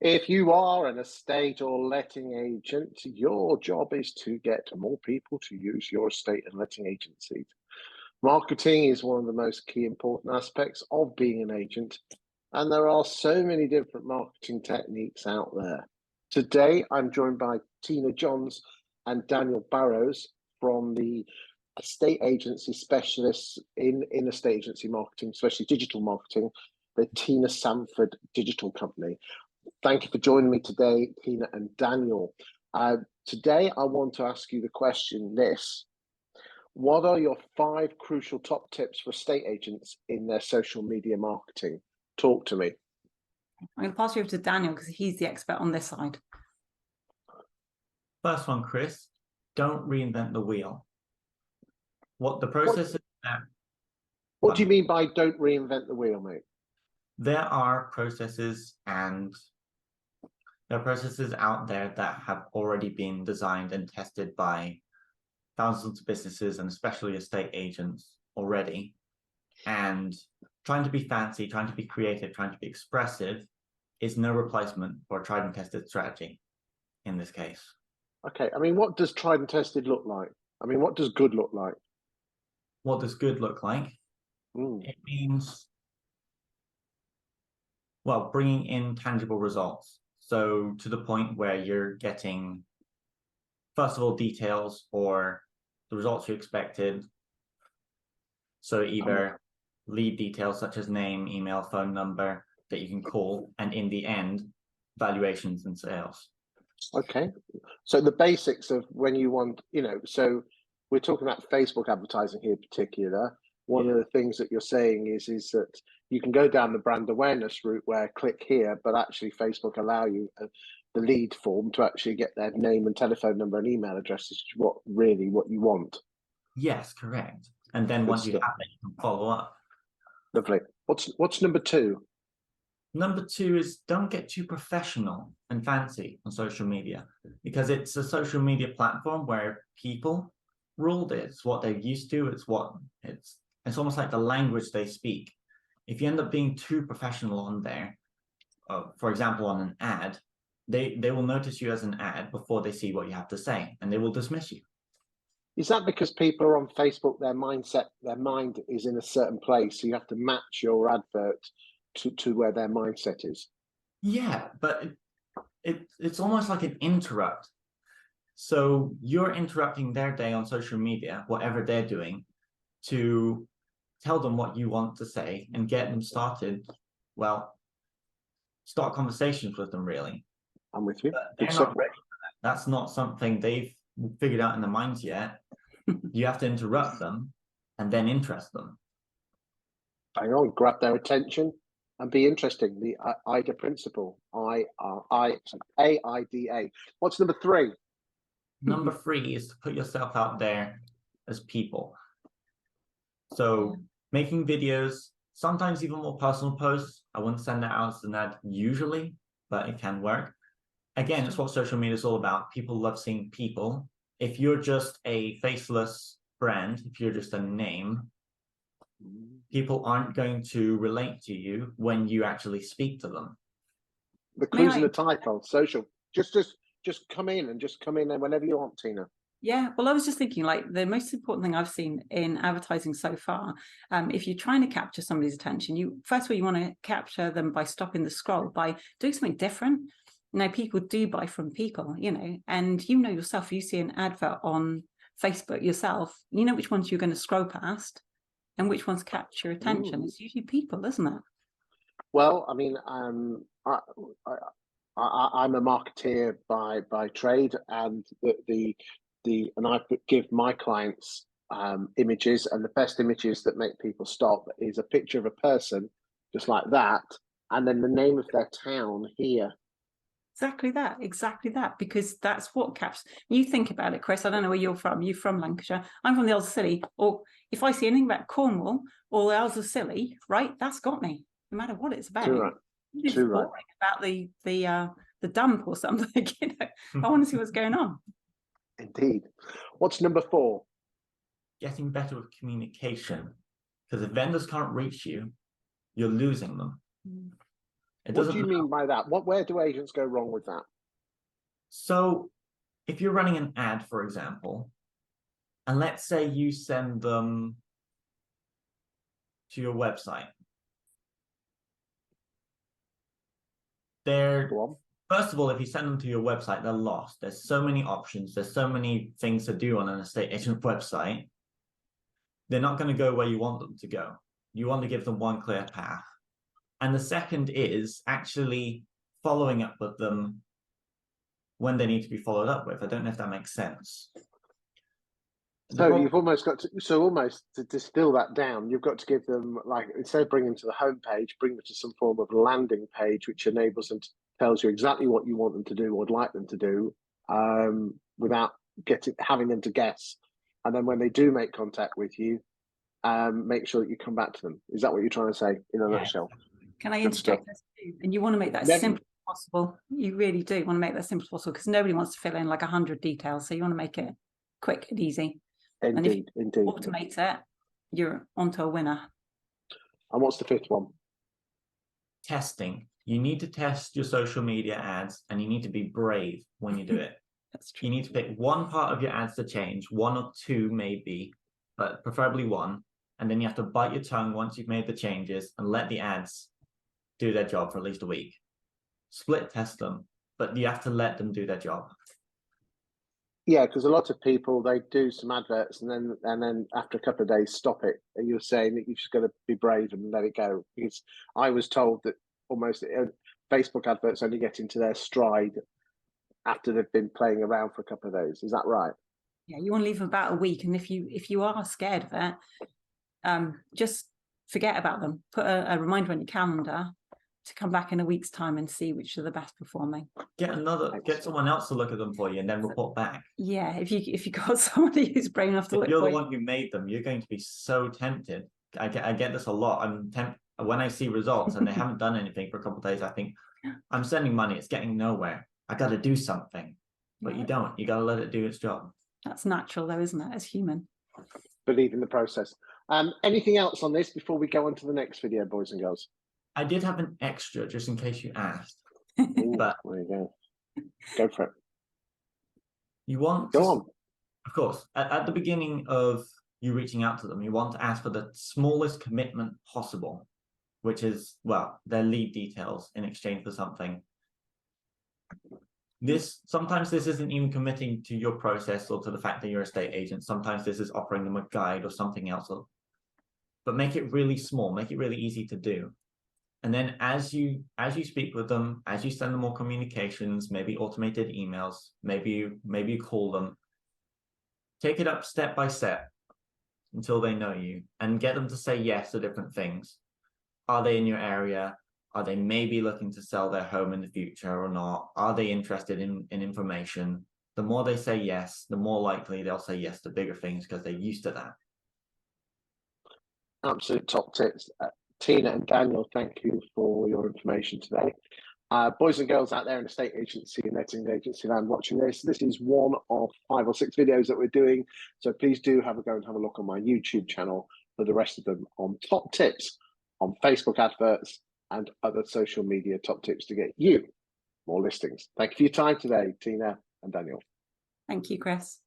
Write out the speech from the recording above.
If you are an estate or letting agent, your job is to get more people to use your estate and letting agencies. Marketing is one of the most key important aspects of being an agent, and there are so many different marketing techniques out there. Today, I'm joined by Tina Johns and Daniel Barrows from the estate agency specialists in estate agency marketing, especially digital marketing, the Tina Sanford Digital Company. Thank you for joining me today, Tina and Daniel. Today, I want to ask you the question this. What are your 5 crucial top tips for estate agents in their social media marketing? Talk to me. I'm going to pass you over to Daniel because he's the expert on this side. First one, Chris, don't reinvent the wheel. What the process is there. What do you mean by don't reinvent the wheel, mate? There are processes out there that have already been designed and tested by thousands of businesses and especially estate agents already. And trying to be fancy, trying to be creative, trying to be expressive is no replacement for a tried and tested strategy in this case. Okay, I mean, what does tried and tested look like? I mean, what does good look like? What does good look like? It means, well, bringing in tangible results. So to the point where you're getting, first of all, details or the results you expected. So either lead details such as name, email, phone number that you can call, and in the end, valuations and sales. Okay, so the basics of when you want, so we're talking about Facebook advertising here in particular. One of the things that you're saying is that you can go down the brand awareness route where click here, but actually Facebook allow you the lead form to actually get their name and telephone number and email address, is what you want. Yes, correct. And then once you have it, you can follow up. Lovely. What's number 2? Number 2 is don't get too professional and fancy on social media, because it's a social media platform where people ruled it. It's what they're used to. It's almost like the language they speak. If you end up being too professional on there, for example, on an ad, they will notice you as an ad before they see what you have to say, and they will dismiss you. Is that because people are on Facebook, their mind is in a certain place, so you have to match your advert to where their mindset is? Yeah, but it's almost like an interrupt. So you're interrupting their day on social media, whatever they're doing, to tell them what you want to say and get them started. Well, start conversations with them, really. I'm with you. But they're not ready for that. That's not something they've figured out in their minds yet. You have to interrupt them and then interest them. Hang on, grab their attention and be interesting. The AIDA principle. AIDA. What's number 3? Number 3 is to put yourself out there as people. So making videos, sometimes even more personal posts. I wouldn't send that out as an ad usually, but it can work. Again, it's what social media is all about. People love seeing people. If you're just a faceless brand, if you're just a name, people aren't going to relate to you when you actually speak to them. The clues in the title, social. Just come in and whenever you want, Tina. Yeah, well, I was just thinking, like, the most important thing I've seen in advertising so far, if you're trying to capture somebody's attention, first of all, you want to capture them by stopping the scroll, by doing something different. People do buy from people, and yourself, you see an advert on Facebook yourself, you know which ones you're going to scroll past and which ones capture attention. It's usually people, isn't it? Well, I mean, I'm a marketeer by trade, and and I give my clients images, and the best images that make people stop is a picture of a person just like that, and then the name of their town here. Exactly that, because that's what captures. You think about it, Chris. I don't know where you're from. You're from Lancashire. I'm from the Isles of Scilly. Or if I see anything about Cornwall or the Isles of Scilly, right, that's got me. No matter what it's about. Too right. It's boring about the dump or something. I want to see what's going on. Indeed. What's number 4? Getting better with communication. Because if vendors can't reach you, you're losing them. It What doesn't do you mean by that? Where do agents go wrong with that? So if you're running an ad, for example, and let's say you send them to your website, first of all, if you send them to your website, they're lost. There's so many options. There's so many things to do on an estate agent website. They're not going to go where you want them to go. You want to give them one clear path. And the second is actually following up with them when they need to be followed up with. I don't know if that makes sense. So you've almost got to, almost to distill that down, you've got to give them, like, instead of bringing them to the homepage, bring them to some form of landing page, which enables them to, tells you exactly what you want them to do or would like them to do, without having them to guess. And then when they do make contact with you, make sure that you come back to them. Is that what you're trying to say in a nutshell? Can I interject this too? And you want to make that simple as possible. You really do want to make that simple as possible, because nobody wants to fill in like 100 details. So you want to make it quick and easy. Indeed, and if you automate it, you're onto a winner. And what's the fifth one? Testing. You need to test your social media ads, and you need to be brave when you do it. That's true. You need to pick one part of your ads to change, one or two maybe, but preferably one. And then you have to bite your tongue once you've made the changes and let the ads do their job for at least a week. Split test them, but you have to let them do their job. Yeah, because a lot of people, they do some adverts and then after a couple of days stop it. And you're saying that you've just got to be brave and let it go. Because I was told that almost Facebook adverts only get into their stride after they've been playing around for a couple of days. Is that right? Yeah, you want to leave them about a week, and if you are scared of it, just forget about them. Put a reminder on your calendar to come back in a week's time and see which are the best performing. Get someone else to look at them for you and then report back. Yeah, if you got somebody who's brave enough to look, you're the one who made them, you're going to be so tempted. I get this a lot. When I see results and they haven't done anything for a couple of days, I think I'm sending money, it's getting nowhere. I got to do something, but you don't. You got to let it do its job. That's natural, though, isn't it? As human. Believe in the process. Anything else on this before we go on to the next video, boys and girls? I did have an extra just in case you asked. Ooh, but there you go. Go for it. You want go on. Of course, at the beginning of you reaching out to them, you want to ask for the smallest commitment possible, which is, well, their lead details in exchange for something. Sometimes this isn't even committing to your process or to the fact that you're a estate agent. Sometimes this is offering them a guide or something else. But make it really small, make it really easy to do. And then as you speak with them, as you send them more communications, maybe automated emails, maybe you call them, take it up step by step until they know you and get them to say yes to different things. Are they in your area? Are they maybe looking to sell their home in the future or not? Are they interested in information? The more they say yes, the more likely they'll say yes to bigger things because they're used to that. Absolute top tips. Tina and Daniel, thank you for your information today. Boys and girls out there in estate agency and letting agency land watching this is one of 5 or 6 videos that we're doing. So please do have a go and have a look on my YouTube channel for the rest of them on top tips on Facebook adverts and other social media top tips to get you more listings. Thank you for your time today, Tina and Daniel. Thank you, Chris.